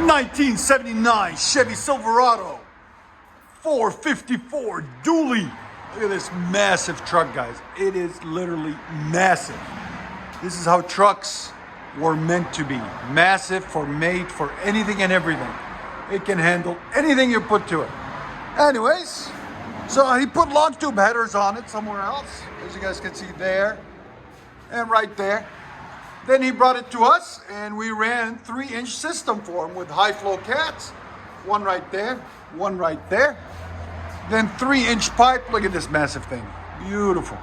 1979 Chevy Silverado 454 dually. Look at this massive truck, guys. It is literally massive. This is how trucks were meant to be. Massive, made for anything and everything. It can handle anything you put to it. Anyways, so he put long tube headers on it somewhere else, as you guys can see there and right there. Then he brought it to us and we ran 3-inch system for him with high flow cats. One right there, one right there. Then 3-inch pipe. Look at this massive thing. Beautiful.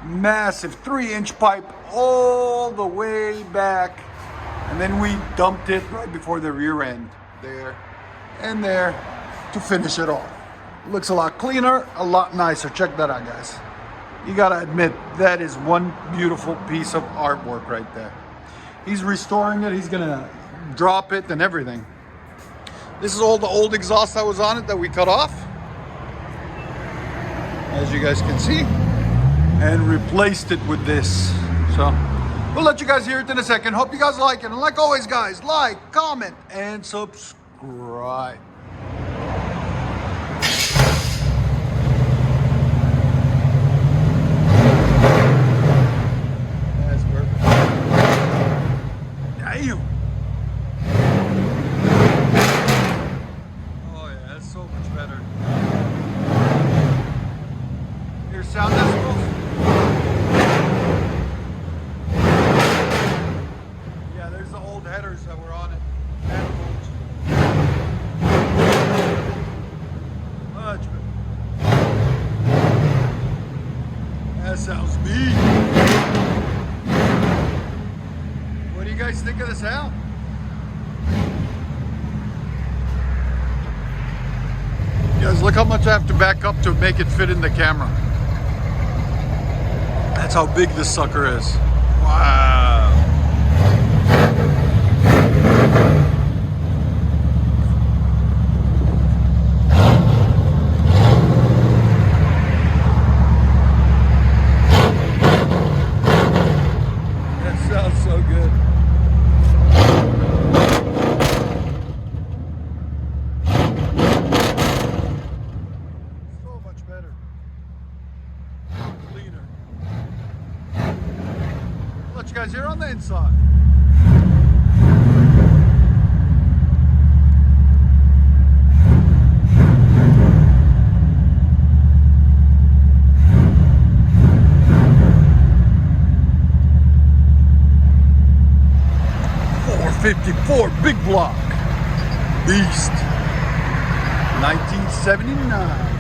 Massive 3-inch pipe all the way back. And then we dumped it right before the rear end there and there to finish it off. Looks a lot cleaner, a lot nicer. Check that out, guys. You gotta admit, that is one beautiful piece of artwork right there. He's restoring it. He's gonna drop it and everything. This is all the old exhaust that was on it that we cut off, as you guys can see, and replaced it with this. So we'll let you guys hear it in a second. Hope you guys like it. And like always, guys, like, comment, and subscribe. That's perfect. Damn. Oh yeah, that's so much better. Here's sound decibels. Yeah, there's the old headers that were on it. Much better. That sounds mean. What do you guys think of the sound? Guys, look how much I have to back up to make it fit in the camera. That's how big this sucker is. Wow. That sounds so good. So much better. Cleaner. I'll let you guys hear on the inside. .454 big block beast, 1979.